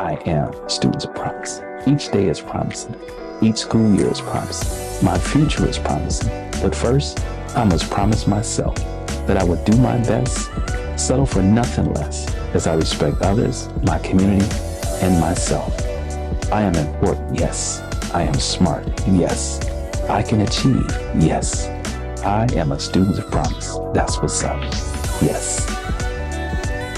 I am students of promise. Each day is promising. Each school year is promising. My future is promising. But first, I must promise myself that I would do my best, settle for nothing less, as I respect others, my community, and myself. I am important, yes. I am smart, yes. I can achieve, yes. I am a student of promise. That's what's up, yes.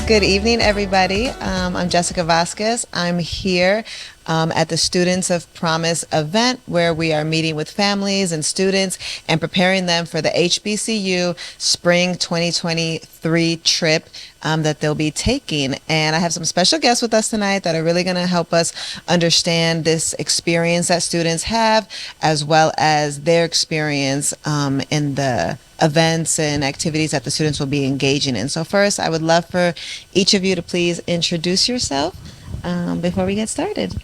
Good evening, everybody. I'm Jessica Vazquez. I'm here at the Students of Promise event where we are meeting with families and students and preparing them for the HBCU Spring 2023 trip that they'll be taking. And I have some special guests with us tonight that are really going to help us understand this experience that students have, as well as their experience in the events and activities that the students will be engaging in. So first, I would love for each of you to please introduce yourself before we get started.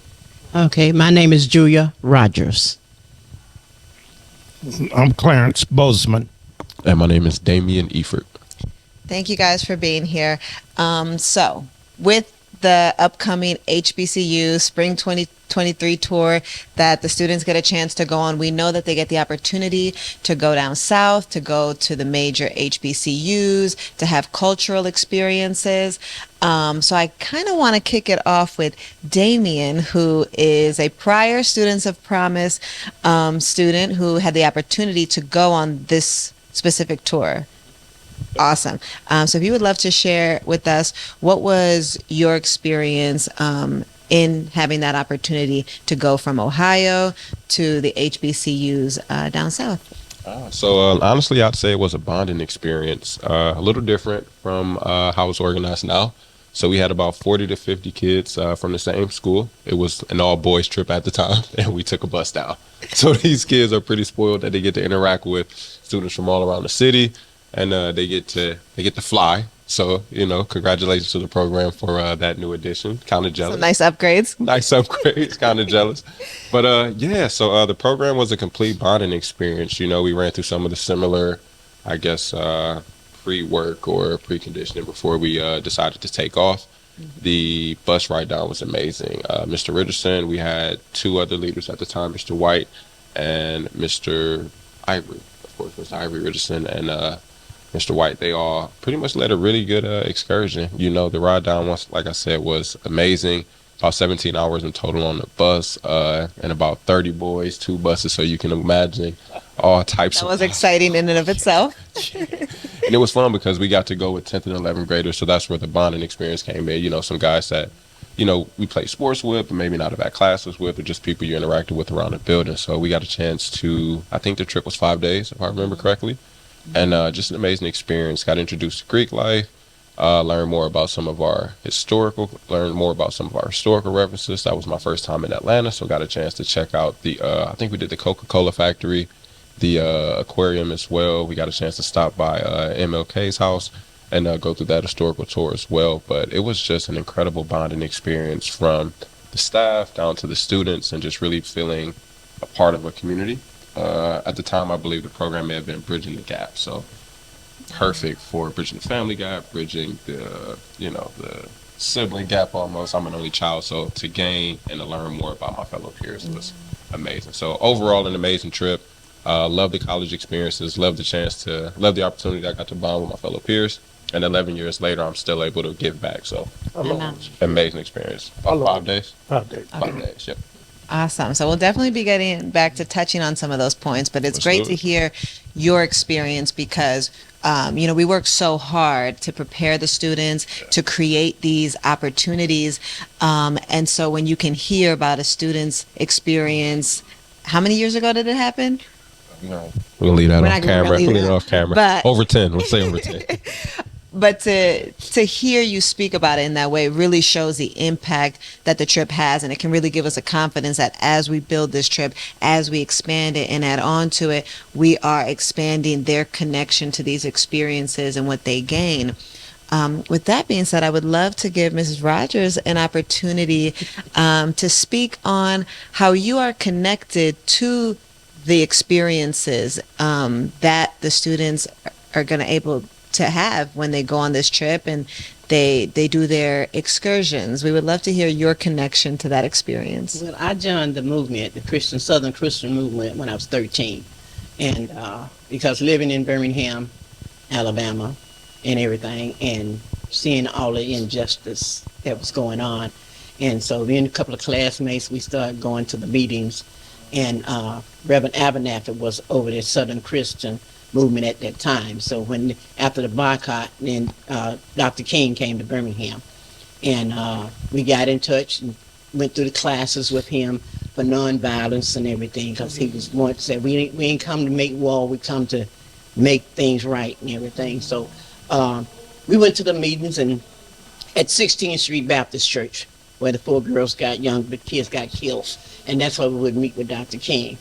Okay, my name is Julian Rogers. I'm Clarenece Bozeman. And my name is Damian Eford. Thank you guys for being here. So with the upcoming HBCU Spring 2023 tour that the students get a chance to go on, we know that they get the opportunity to go down south, to go to the major HBCUs, to have cultural experiences. So I kind of want to kick it off with Damian, who is a prior Students of Promise student who had the opportunity to go on this specific tour. Awesome. So if you would love to share with us, what was your experience in having that opportunity to go from Ohio to the HBCUs down south? So honestly, I'd say it was a bonding experience, a little different from how it's organized now. So we had about 40 to 50 kids from the same school. It was an all-boys trip at the time, and we took a bus down. So these kids are pretty spoiled that they get to interact with students from all around the city. And they get to fly. So, congratulations to the program for that new addition. Kind of jealous. Some nice upgrades. Nice upgrades. Kind of jealous. But so the program was a complete bonding experience. We ran through some of the similar, I guess, pre-work or preconditioning before we decided to take off. Mm-hmm. The bus ride down was amazing. Mr. Richardson, we had two other leaders at the time, Mr. White and Mr. Ivory. Of course, Mr. Ivory Richardson and Mr. White, they all pretty much led a really good excursion. The ride down, like I said, was amazing. About 17 hours in total on the bus, and about 30 boys, 2 buses, so you can imagine all types of... That was exciting in and of itself. And it was fun because we got to go with 10th and 11th graders, so that's where the bonding experience came in. Some guys that, we play sports with, but maybe not have had classes with, or just people you interacted with around the building. So we got a chance to, I think the trip was 5 days, if I remember correctly. And just an amazing experience. Got introduced to Greek life, learned more about some of our historical references. That was my first time in Atlanta, so got a chance to check out I think we did the Coca-Cola factory, the aquarium as well. We got a chance to stop by MLK's house and go through that historical tour as well. But it was just an incredible bonding experience from the staff down to the students, and just really feeling a part of a community. At the time, I believe the program may have been Bridging the Gap, so perfect for bridging the family gap, bridging the sibling gap almost. I'm an only child, so to gain and to learn more about my fellow peers was amazing. So overall, an amazing trip. Love the college experiences, love the opportunity that I got to bond with my fellow peers. And 11 years later, I'm still able to give back. So amazing experience. About 5 days. 5 days. 5 days, yep. Awesome. So we'll definitely be getting back to touching on some of those points, but it's great to hear your experience because, we work so hard to prepare the students to create these opportunities. And so when you can hear about a student's experience, how many years ago did it happen? We'll leave that off camera. We'll leave it off camera. But, over 10. Let's say over 10. But to hear you speak about it in that way really shows the impact that the trip has, and it can really give us a confidence that as we build this trip, as we expand it and add on to it, we are expanding their connection to these experiences and what they gain. With that being said, I would love to give Mrs. Rogers an opportunity to speak on how you are connected to the experiences that the students are going to able to have when they go on this trip, and They do their excursions. We would love to hear your connection to that experience. Well, I joined the movement, the Southern Christian movement, when I was 13. And because living in Birmingham, Alabama, and everything, and seeing all the injustice that was going on. And so then a couple of classmates, we started going to the meetings, and Reverend Abernathy was over the Southern Christian movement at that time. So after the boycott, then Dr. King came to Birmingham, and we got in touch and went through the classes with him for nonviolence and everything, because he was one to say, we ain't come to make war, we come to make things right and everything. So we went to the meetings and at 16th Street Baptist Church, where the 4 kids got killed, and that's where we would meet with Dr. King.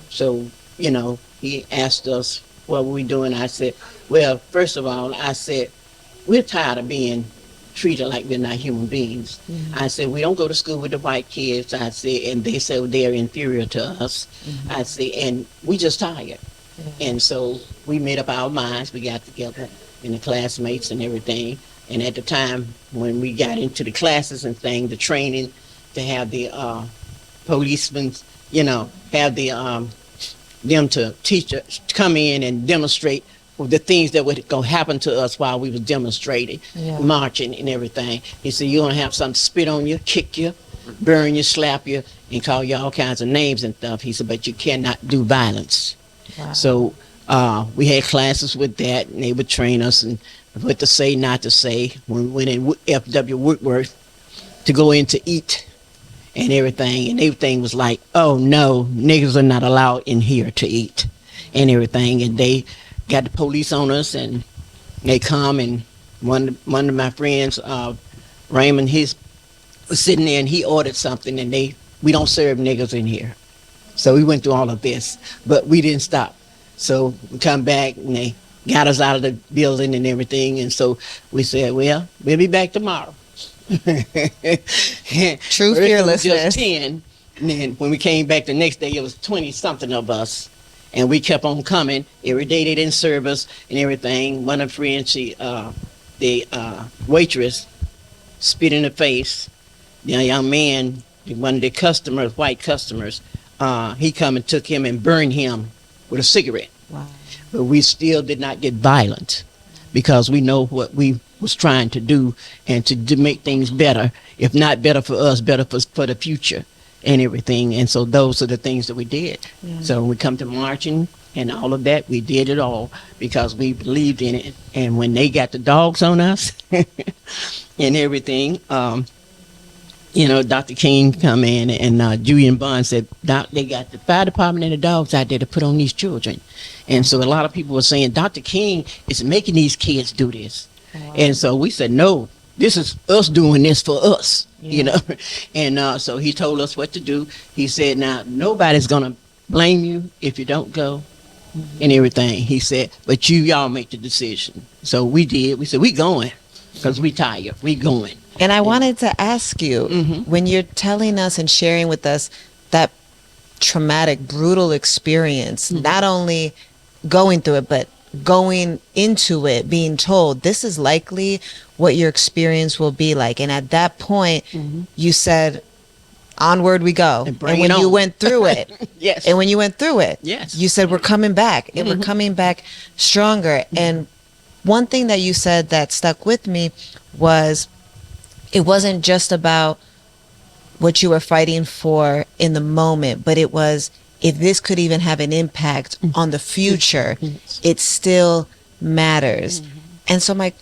So, you know, he asked us what were we doing. I said, well, first of all, I said, we're tired of being treated like we're not human beings. I said, we don't go to school with the white kids. I said, and they say they're inferior to us. I said, and we just tired. And so we made up our minds. We got together and the classmates and everything. And at the time when we got into the classes and things, the training to have the policemen, you know, have the them to teach us, come in and demonstrate the things that would go happen to us while we was demonstrating, marching and everything. He said, you're gonna have something spit on you, kick you, burn you, slap you, and call you all kinds of names and stuff. He said, but you cannot do violence. So we had classes with that, and they would train us and what to say, not to say. When we went in F.W. Woodworth to go in to eat and everything was like, oh no, niggas are not allowed in here to eat and everything. And they got the police on us, and they come, and one of my friends, Raymond, was sitting there, and he ordered something, and we don't serve niggas in here. So we went through all of this, but we didn't stop. So we come back, and they got us out of the building and everything, and so we said, well, we'll be back tomorrow. True First fearlessness. It was just 10, and then when we came back the next day, it was 20-something of us, and we kept on coming. Every day they didn't serve us and everything. One of the friends, the waitress, spit in the face. The young man, one of the customers, white customers, he come and took him and burned him with a cigarette. Wow. But we still did not get violent, because we know what we was trying to do, and to make things better, if not better for us, better for the future and everything. And so those are the things that we did. So when we come to marching and all of that, we did it all because we believed in it. And when they got the dogs on us and everything, you know, Dr. King come in, and Julian Bond said, Doc, they got the fire department and the dogs out there to put on these children. And so a lot of people were saying, Dr. King is making these kids do this. And so we said, no, this is us doing this for us, you know. And so he told us what to do. He said, now, nobody's going to blame you if you don't go and everything. He said, but y'all make the decision. So we did. We said, we going, because we tired. We going. And I wanted to ask you, when you're telling us and sharing with us that traumatic, brutal experience, not only going through it, but going into it, being told this is likely what your experience will be like. And at that point, you said, onward we go. And when you went through it, and when you went through it, you said, we're coming back, and we're coming back stronger. And one thing that you said that stuck with me was, it wasn't just about what you were fighting for in the moment, but it was, if this could even have an impact on the future, it still matters. And so my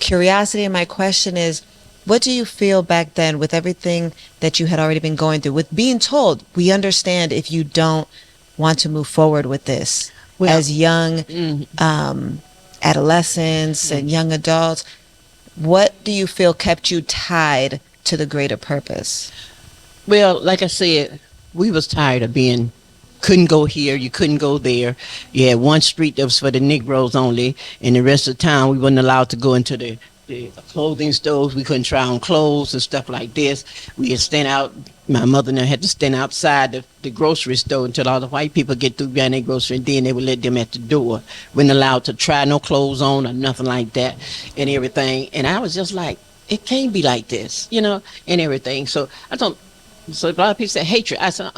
curiosity and my question is, what do you feel back then with everything that you had already been going through, with being told, we understand if you don't want to move forward with this, as young adolescents and young adults, what do you feel kept you tied to the greater purpose? Well, like I said, we was tired of being, couldn't go here, you couldn't go there. You had one street that was for the Negroes only, and the rest of the town we wasn't allowed to go into the the clothing stores. We couldn't try on clothes and stuff like this. We had stand out. My mother and I had to stand outside the grocery store until all the white people get through buying their grocery, and then they would let them at the door. We're not allowed to try no clothes on or nothing like that and everything. And I was just like, it can't be like this, you know, and everything. So so a lot of people say hatred. I said,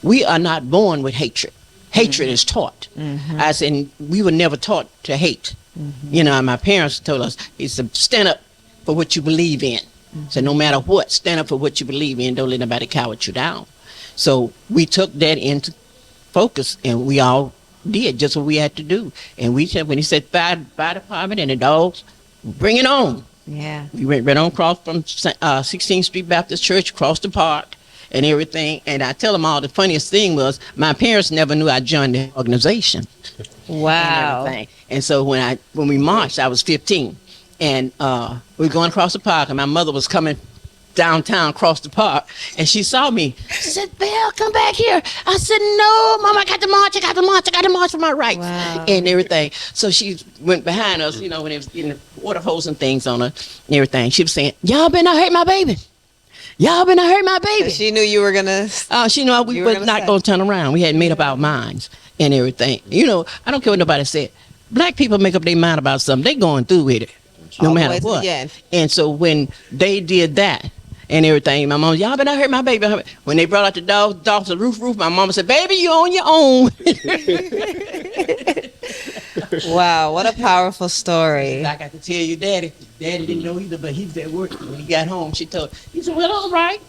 we are not born with hatred. Hatred is taught. I said, we were never taught to hate. You know, my parents told us, he said, stand up for what you believe in. So no matter what, stand up for what you believe in. Don't let nobody coward you down. So we took that into focus, and we all did just what we had to do. And we said, when he said fire department and the dogs, bring it on. Yeah. We went right on across from 16th Street Baptist Church, across the park and everything. And I tell them all, the funniest thing was my parents never knew I joined the organization. Wow. And everything. And so when we marched, I was 15. And we were going across the park, and my mother was coming downtown across the park, and she saw me. She said, Belle, come back here. I said, no, Mama, I got to march for my rights. Wow. And everything. So she went behind us, you know, when it was getting the water hose and things on her and everything. She was saying, y'all better not hurt my baby. Y'all better not hurt my baby. She knew you were gonna. She knew we were not going to turn around. We hadn't made up our minds and everything. You know, I don't care what nobody said. Black people make up their mind about something. They going through with it, no matter what. And so when they did that and everything, my mom, y'all better not hurt my baby. When they brought out the dog to the roof, my mama said, baby, you on your own. Wow, what a powerful story. I got to tell you, Daddy didn't know either, but he was at work. When he got home, he said, well, all right.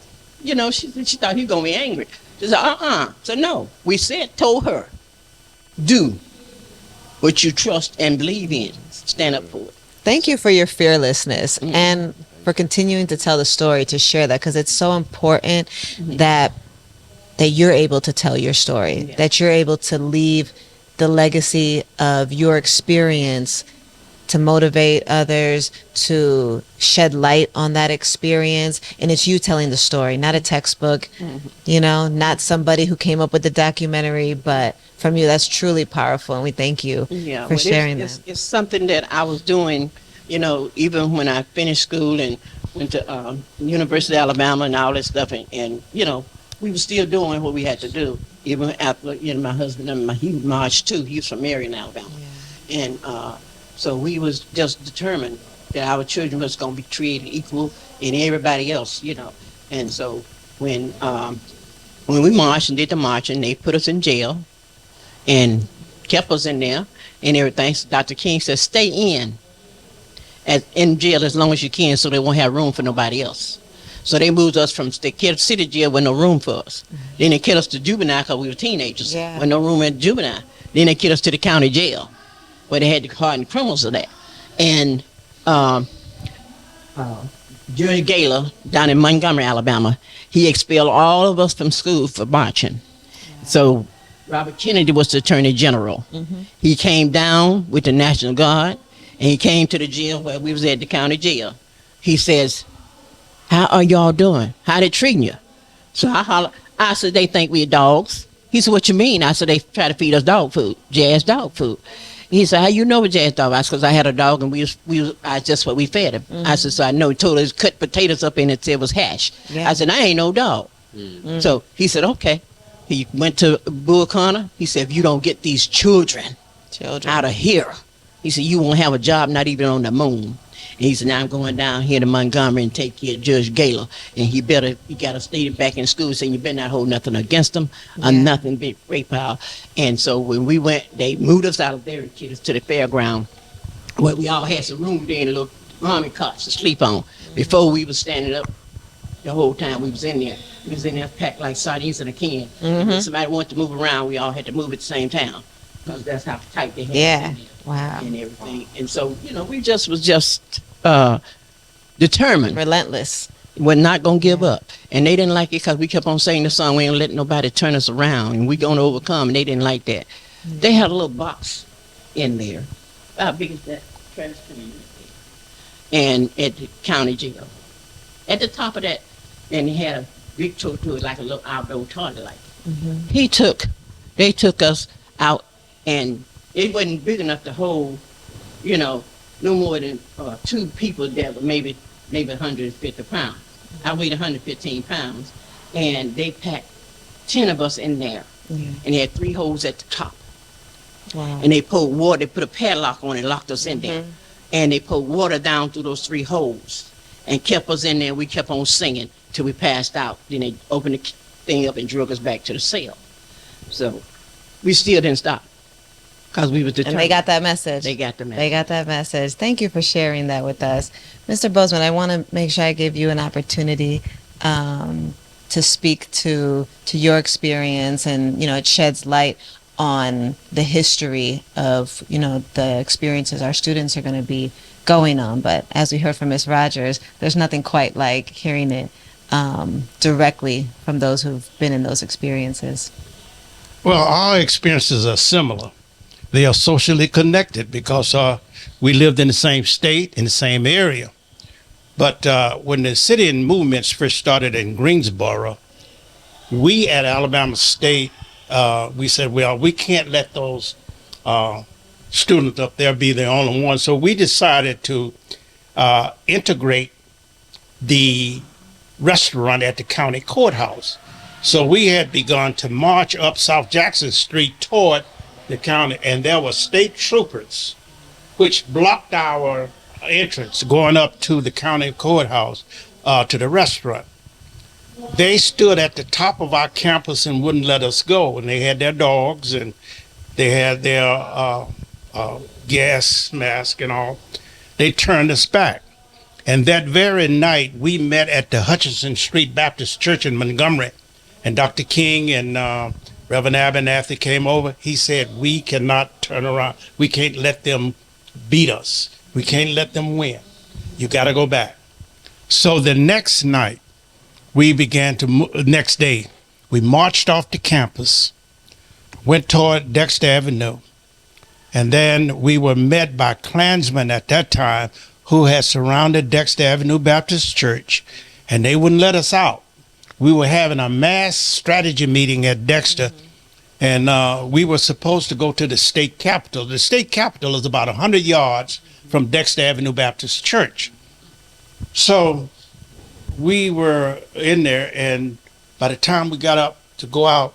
You know, she thought he was going to be angry. She said, So no, we told her, do what you trust and believe in. Stand up for it. Thank you for your fearlessness and for continuing to tell the story, to share that, because it's so important that you're able to tell your story, that you're able to leave the legacy of your experience to motivate others, to shed light on that experience. And it's you telling the story, not a textbook, you know, not somebody who came up with the documentary, but from you. That's truly powerful. And we thank you for sharing that. It's something that I was doing, you know, even when I finished school and went to University of Alabama and all that stuff. And you know, we were still doing what we had to do. Even after, you know, my husband, he marched too. He was from Marion, Alabama. Yeah. And so we was just determined that our children was going to be treated equal in everybody else, you know. And so when we marched and did the marching, they put us in jail and kept us in there and everything. So Dr. King said, stay in jail as long as you can so they won't have room for nobody else. So they moved us from the city jail with no room for us. Then they kicked us to juvenile because we were teenagers with no room at juvenile. Then they kicked us to the county jail where they had the hardened criminals of that. And Judge Gaylor down in Montgomery, Alabama, he expelled all of us from school for marching. So Robert Kennedy was the Attorney General. He came down with the National Guard, and he came to the jail where we was at the county jail. He says, how are y'all doing? How they treating you? So I said, they think we're dogs. He said, what you mean? I said, they try to feed us dog food, jazz dog food. He said, how you know what jazz dog? I said, because I had a dog and I just what we fed him. I said, so I know. He told us cut potatoes up in it, said it was hash. I said, I ain't no dog. So he said, okay. He went to Bull Connor. He said, if you don't get these children out of here, he said, you won't have a job, not even on the moon. And he said, now I'm going down here to Montgomery and take care of Judge Gaylor. And he got to stay back in school saying you better not hold nothing against him or nothing big rape power. And so when we went, they moved us out of there and took us to the fairground where we all had some room there and little army cots to sleep on. Before we was standing up the whole time we was in there. We was in there packed like sardines in a can. And if somebody wanted to move around, we all had to move at the same time. Because that's how tight they had us in there. Wow. And everything. And so, you know, we was just determined. Relentless. We're not going to give up. And they didn't like it because we kept on saying the song, we ain't letting nobody turn us around. And we going to overcome. And they didn't like that. They had a little box in there. How big is that trash can? And at the county jail. At the top of that, and he had a big toe to it, like a little outdoor toilet. Like. They took us out, and it wasn't big enough to hold, you know, no more than two people that were maybe 150 pounds. I weighed 115 pounds, and they packed 10 of us in there, and they had 3 holes at the top. Wow. And they poured water, they put a padlock on it, locked us in there. And they poured water down through those 3 holes and kept us in there. We kept on singing till we passed out. Then they opened the thing up and drug us back to the cell. So we still didn't stop because we was determined. And they got that message. They got the message. They got that message. Thank you for sharing that with us. Mr. Bozeman, I want to make sure I give you an opportunity to speak to your experience, and, it sheds light on the history of, the experiences our students are going to be going on. But as we heard from Ms. Rogers, there's nothing quite like hearing it directly from those who've been in those experiences. Well, our experiences are similar. They are socially connected because we lived in the same state, in the same area. But when the city and movements first started in Greensboro, we at Alabama State, we said, well, we can't let those students up there be the only ones. So we decided to integrate the restaurant at the county courthouse. So we had begun to march up South Jackson Street toward the county, and there were state troopers which blocked our entrance going up to the county courthouse to the restaurant. They stood at the top of our campus and wouldn't let us go, and they had their dogs and they had their gas mask and all. They turned us back. And that very night, we met at the Hutchinson Street Baptist Church in Montgomery, and Dr. King and Reverend Abernathy came over. He said, we cannot turn around. We can't let them beat us. We can't let them win. You got to go back. So the next night, we began to, next day, we marched off the campus, went toward Dexter Avenue, and then we were met by Klansmen at that time who had surrounded Dexter Avenue Baptist Church, and they wouldn't let us out. We were having a mass strategy meeting at Dexter, and we were supposed to go to the state capitol. The state capitol is about 100 yards from Dexter Avenue Baptist Church. So we were in there, and by the time we got up to go out,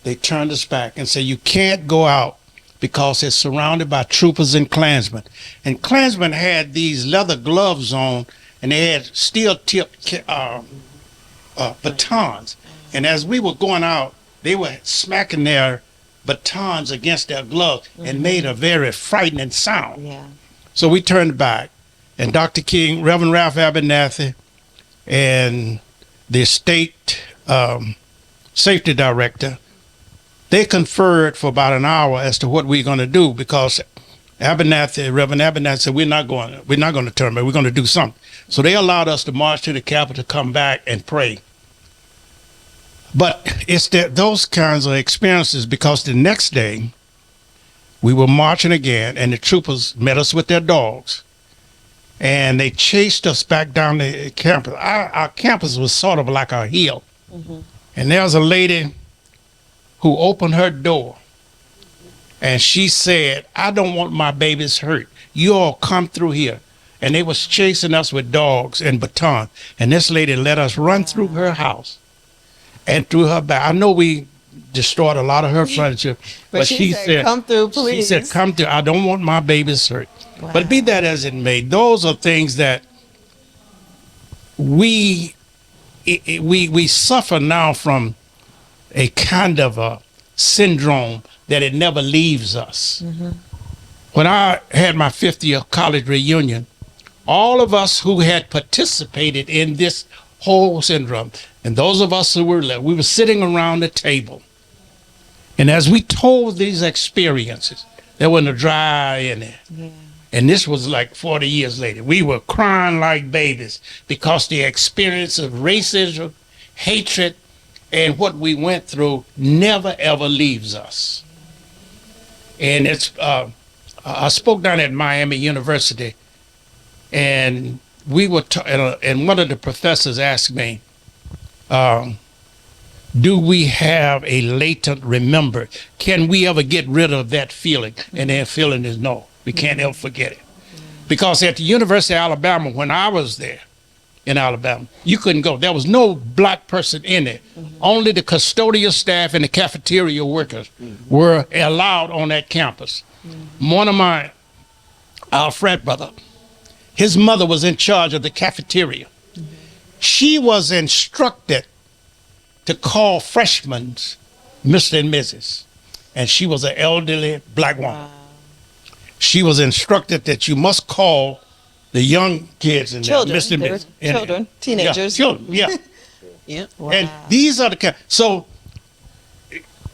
they turned us back and said, you can't go out because it's surrounded by troopers and Klansmen. And Klansmen had these leather gloves on, and they had steel-tipped batons. And as we were going out, they were smacking their batons against their gloves and made a very frightening sound. Yeah. So we turned back, and Dr. King, Reverend Ralph Abernathy, and the state safety director, they conferred for about an hour as to what we're going to do, because Reverend Abernathy said, we're not going to turn back, we're going to do something. So they allowed us to march to the Capitol, come back and pray. But it's those kinds of experiences, because the next day we were marching again, and the troopers met us with their dogs, and they chased us back down the campus. Our campus was sort of like a hill. And there was a lady who opened her door, and she said, I don't want my babies hurt. You all come through here. And they was chasing us with dogs and batons. And this lady let us run through her house and through her back. I know we destroyed a lot of her furniture, but she said, come through, please. She said, come through. I don't want my babies hurt. Wow. But be that as it may, those are things that we suffer now from a kind of a syndrome that it never leaves us. When I had my 5th year college reunion, all of us who had participated in this whole syndrome, and those of us who were left, we were sitting around the table. And as we told these experiences, there wasn't a dry in it. Yeah. And this was like 40 years later. We were crying like babies because the experience of racism, hatred, and what we went through never, ever leaves us. And it's, I spoke down at Miami University, and we were, and one of the professors asked me, do we have a latent remember? Can we ever get rid of that feeling? And that feeling is no. We can't ever forget it. Because at the University of Alabama, when I was there in Alabama, you couldn't go. There was no black person in it. Only the custodial staff and the cafeteria workers were allowed on that campus. One of my, our frat brother, his mother was in charge of the cafeteria. She was instructed to call freshmen Mr. and Mrs. And she was an elderly black woman. She was instructed that you must call the young kids and Children. Mr. and They were Mrs. children, teenagers. Yeah, children, yeah. Yeah. Wow. And these are the so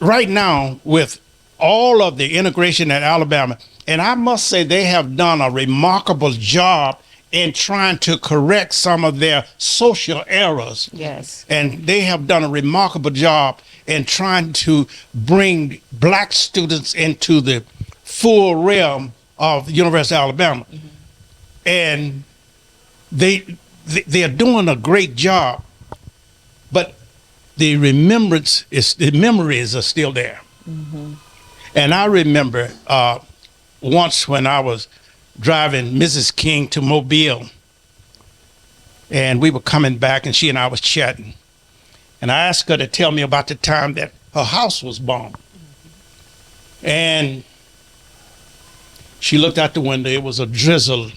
right now with all of the integration at Alabama, and I must say they have done a remarkable job in trying to correct some of their social errors. Yes. And they have done a remarkable job in trying to bring black students into the full realm of the University of Alabama. And they're doing a great job, but the memories are still there. And I remember once when I was driving Mrs. King to Mobile, and we were coming back, and she and I was chatting, and I asked her to tell me about the time that her house was bombed. And she looked out the window. It was a drizzle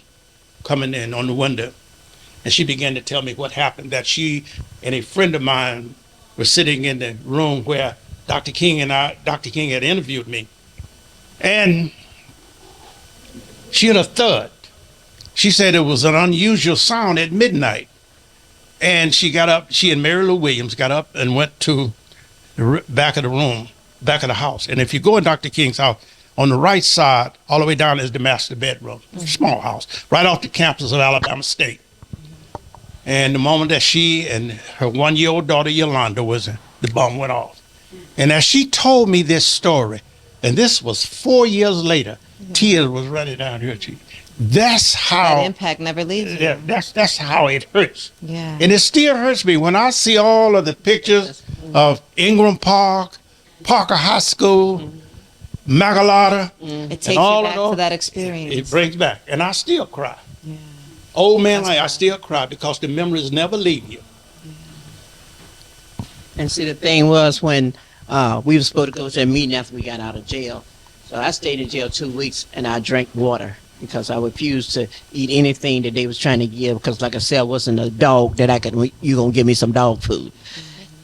coming in on the window, and she began to tell me what happened, that she and a friend of mine were sitting in the room where Dr. King had interviewed me. And she had a thud. She said it was an unusual sound at midnight. And she got up, she and Mary Lou Williams got up and went to the back of the room, back of the house. And if you go in Dr. King's house, on the right side, all the way down is the master bedroom, small house, right off the campus of Alabama State. And the moment that she and her one-year-old daughter, Yolanda, the bomb went off. And as she told me this story, and this was 4 years later, tears was running down her cheek. That's how That impact never leaves you. yeah, that's how it hurts. Yeah. And it still hurts me when I see all of the pictures of Ingram Park, Parker High School, Magalata, It takes and you all back of those. to that experience. It brings back, and I still cry. Yeah. Old man, I still cry because the memories never leave you. And see, the thing was when we were supposed to go to a meeting after we got out of jail. So I stayed in jail 2 weeks, and I drank water because I refused to eat anything that they was trying to give, because like I said, I wasn't a dog that you gonna give me some dog food.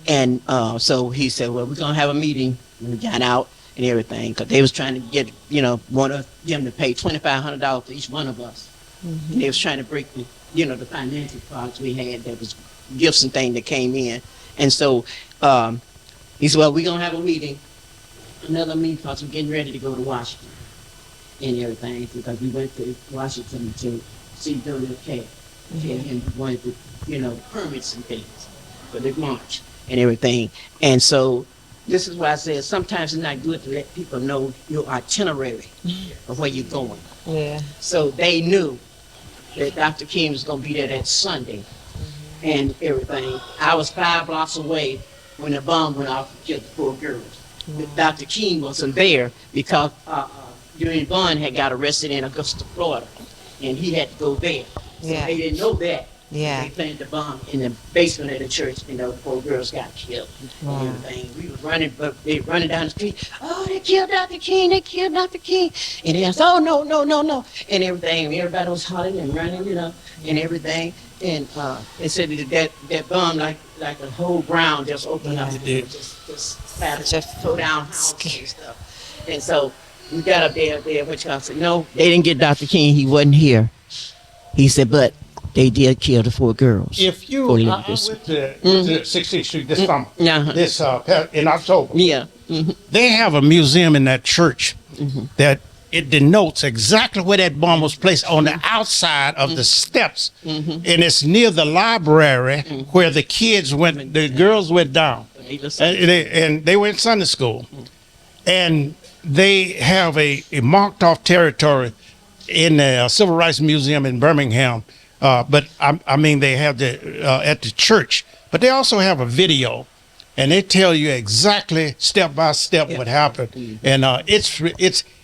And so he said, well, we're gonna have a meeting. And we got out and everything, because they was trying to get, one of them to pay $2,500 for each one of us. And they was trying to break the, the financial parts we had, that was gifts and things that came in. And so he said, well, we're going to have a meeting, another meeting, because we're getting ready to go to Washington and everything, because we went to Washington to see WFK. And we wanted to, permits and things for the march and everything. And so this is why I said sometimes it's not good to let people know your itinerary of where you're going. Yeah. So they knew that Dr. King was going to be there that Sunday and everything. I was 5 blocks away when the bomb went off and killed the 4 girls. But Dr. King wasn't there because Julian Bond had got arrested in Augusta, Florida, and he had to go there. So Yeah. they didn't know that. Yeah. They planted the bomb in the basement of the church, and the 4 girls got killed and everything. We was running, but they running down the street. Oh, they killed Dr. King! They killed Dr. King! And they asked, oh no, no, no, no, and everything. Everybody was hollering and running, and everything. And they said that bomb like the whole ground just opened up, just splattered, tore down houses and stuff. And so we got up there, which I said, no, they didn't get Dr. King. He wasn't here. He said, but they did kill the 4 girls. If you, I went to 16th Street this summer, this in October. Yeah. They have a museum in that church that it denotes exactly where that bomb was placed, on the outside of the steps, and it's near the library where the kids went, the girls went down, and they went Sunday school, and they have a marked off territory in the Civil Rights Museum in Birmingham. But I mean, they have at the church, but they also have a video, and they tell you exactly step by step what happened, and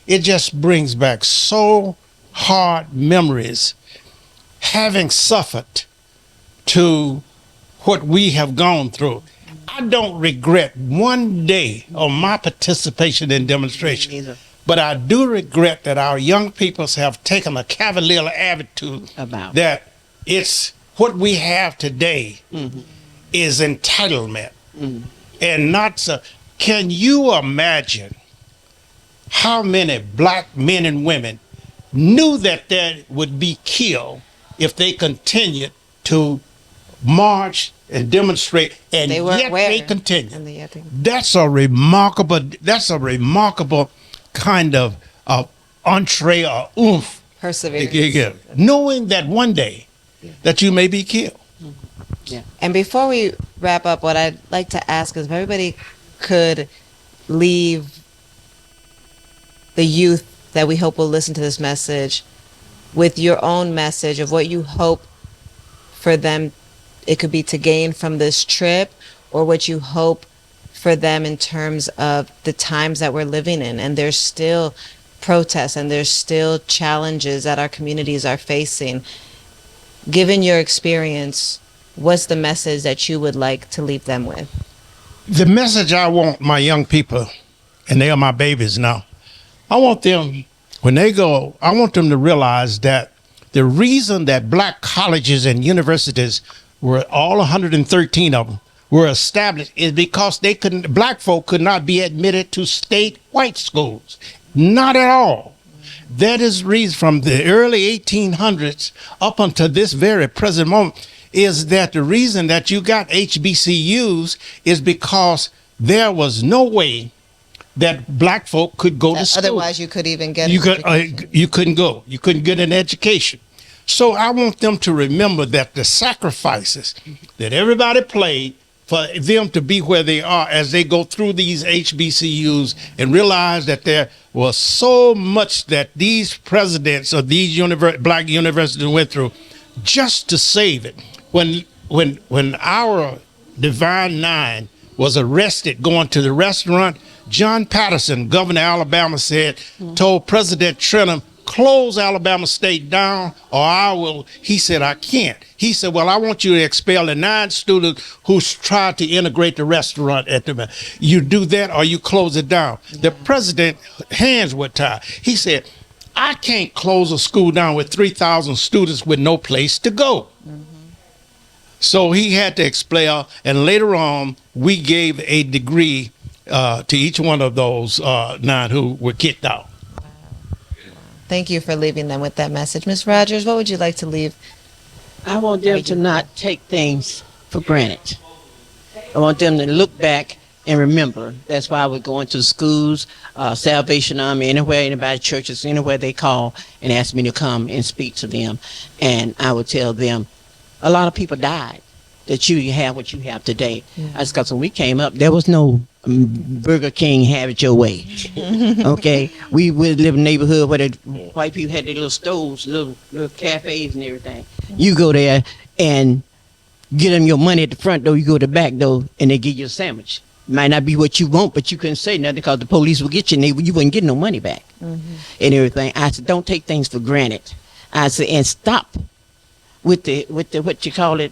it just brings back so hard memories, having suffered to what we have gone through. I don't regret one day of my participation in demonstration, Neither. but I do regret that our young people have taken a cavalier attitude About. that it's what we have today is entitlement and not so. Can you imagine how many black men and women knew that they would be killed if they continued to march and demonstrate, and They weren't yet aware. they continue. And yet they- That's a remarkable kind of entree or oomph. Perseverance. Knowing that one day that you may be killed. And before we wrap up, what I'd like to ask is if everybody could leave the youth that we hope will listen to this message with your own message of what you hope for them, it could be to gain from this trip, or what you hope for them in terms of the times that we're living in. And there's still protests and there's still challenges that our communities are facing. Given your experience, what's the message that you would like to leave them with? The message I want my young people, and they are my babies now, I want them, when they go, I want them to realize that the reason that black colleges and universities were all 113 of them were established is because black folk could not be admitted to state white schools. Not at all. That is reason from the early 1800s up until this very present moment is that the reason that you got HBCUs is because there was no way that black folk could go to school. Otherwise, you could even get you couldn't go. You couldn't get an education. So I want them to remember that the sacrifices that everybody played for them to be where they are as they go through these HBCUs and realize that there was so much that these presidents of these black universities went through just to save it. When our Divine Nine was arrested going to the restaurant, John Patterson, governor of Alabama, told President Trenum, close Alabama State down or I will. He said, I can't. He said, well, I want you to expel the 9 students who tried to integrate the restaurant at the. You do that or you close it down. The president hands were tied. He said, I can't close a school down with 3,000 students with no place to go. So he had to expel, and later on, we gave a degree to each one of those 9 who were kicked out. Thank you for leaving them with that message. Ms. Rogers, what would you like to leave? I want them to not take things for granted. I want them to look back and remember. That's why we're going to schools, Salvation Army, anywhere, anybody, churches, anywhere they call and ask me to come and speak to them. And I would tell them, a lot of people died that you have what you have today. That's because when we came up, there was no Burger King, have it your way. Okay? We would live in a neighborhood where the white people had their little stoves, little cafes and everything. You go there and get them your money at the front door, you go to the back door, and they give you a sandwich. Might not be what you want, but you couldn't say nothing because the police would get you and you wouldn't get no money back and everything. I said, don't take things for granted. I said, and stop with the what you call it,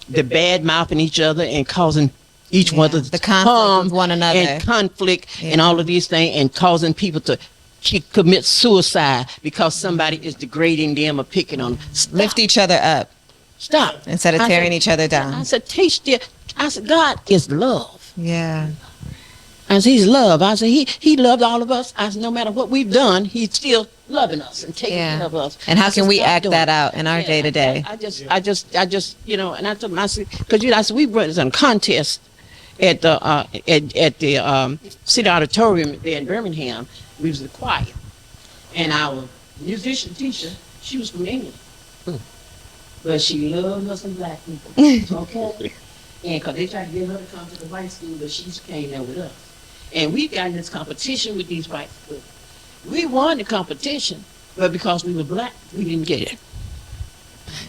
the bad mouthing each other and causing each one of the conflict with one another and conflict and all of these things and causing people to commit suicide because somebody is degrading them or picking on them. Stop. Lift each other up. Stop. Instead of tearing each other down. I said, taste it. I said, God is love. Yeah. I said, he's love. I said, he loved all of us. I said, no matter what we've done, he's still loving us and taking care of us. And how I can said, we stop act doing that it. out in our day to day? I just, you know, and I told him, I said, because I said, we brought some contest at the city auditorium there in Birmingham. We was the choir, and our musician teacher, she was from England, but she loved us and black people. Okay, and because they tried to get her to come to the white school, but she came there with us. And we got in this competition with these white schools. We won the competition, but because we were black, we didn't get it.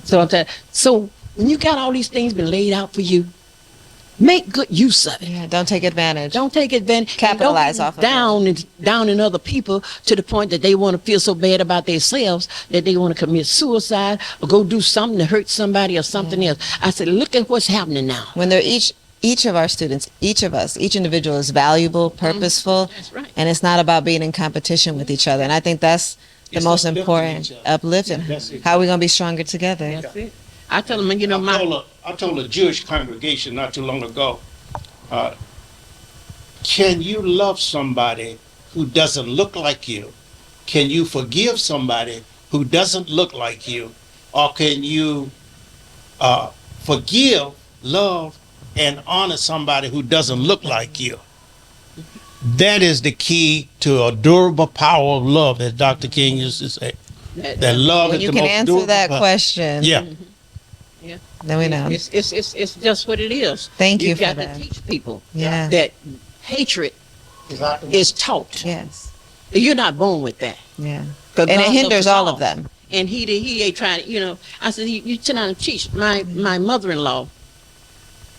So I'm saying, so when you got all these things been laid out for you, Make good use of it. Yeah, don't take advantage. Don't take advantage. Capitalize and off of down in other people to the point that they want to feel so bad about themselves that they want to commit suicide or go do something to hurt somebody or something else. I said, look at what's happening now. When they're each of our students, each of us, each individual is valuable, purposeful, That's right. and it's not about being in competition with each other. And I think that's the It's most uplifting important, each other. uplifting. That's it. How are we going to be stronger together? That's it. I tell them, you know, I told a Jewish congregation not too long ago, can you love somebody who doesn't look like you? Can you forgive somebody who doesn't look like you? Or can you forgive, love, and honor somebody who doesn't look like you? That is the key to a durable power of love, as Dr. King used to say. That love When is you the can most answer durable that power. question, Yeah. Yeah. then we know. It's just what it is. Thank you You've for got that. to teach people Yeah. that hatred is taught. Yes. You're not born with that. Yeah. 'Cause And it God loves hinders us all of them. And he ain't trying to, you know, I said, you sit down and teach. My mother-in-law,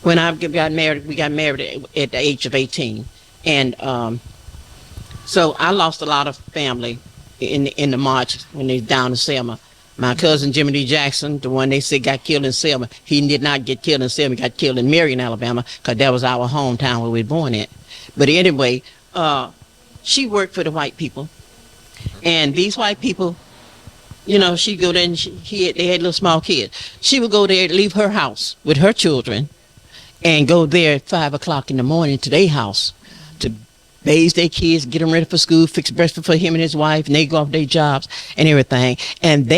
when I got married, we got married at the age of 18. And so I lost a lot of family in the march when they down in Selma. My cousin Jimmy D. Jackson, the one they said got killed in Selma, he did not get killed in Selma. He got killed in Marion, Alabama, because that was our hometown where we were born at. But anyway, she worked for the white people. And these white people, you know, she'd go there and they had little small kids. She would go there, leave her house with her children, and go there at 5 o'clock in the morning to their house to bathe their kids, get them ready for school, fix breakfast for him and his wife, and they go off their jobs and everything. And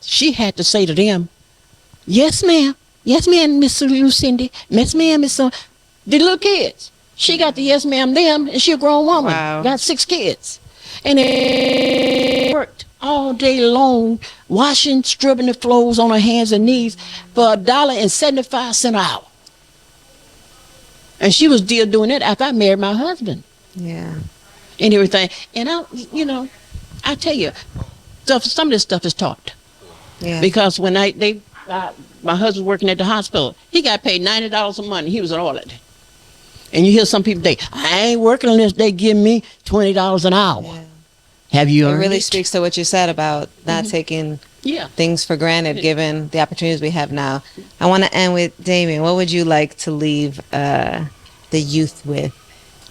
she had to say to them, yes, ma'am, Miss Lucindy, yes, ma'am, Miss the little kids. She got the yes, ma'am, them, and she a grown woman, Wow. got 6 kids. And they worked all day long, washing, scrubbing the floors on her hands and knees for $1.75 an hour. And she was still doing that after I married my husband Yeah. and everything. And I tell you, some of this stuff is taught. Yeah. Because when my husband working at the hospital, he got paid $90 a month. He was an orderly. And you hear some people say, I ain't working unless they give me $20 an hour. Yeah. Have you It earned really it? speaks to what you said about not taking Yeah. things for granted given the opportunities we have now. I want to end with Damien. What would you like to leave the youth with?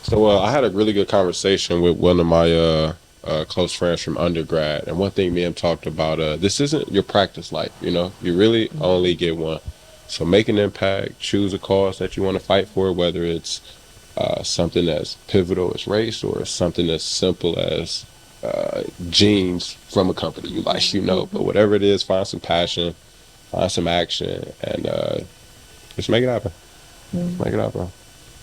So I had a really good conversation with one of my close friends from undergrad, and one thing me and him talked about, this isn't your practice life, you know, you really only get one. So make an impact, choose a cause that you want to fight for, whether it's something as pivotal as race or something as simple as jeans from a company you like, you know, but whatever it is, find some passion, find some action, and just make it happen. Make it happen.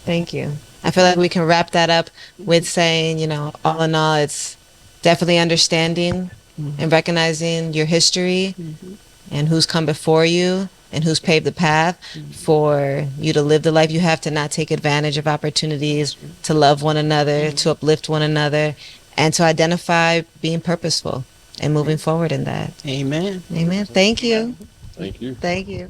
Thank you. I feel like we can wrap that up with saying, you know, all in all, it's definitely understanding and recognizing your history and who's come before you and who's paved the path for you to live the life you have, to not take advantage of opportunities, to love one another, to uplift one another, and to identify being purposeful and moving forward in that. Amen. Amen. Thank you. Thank you. Thank you.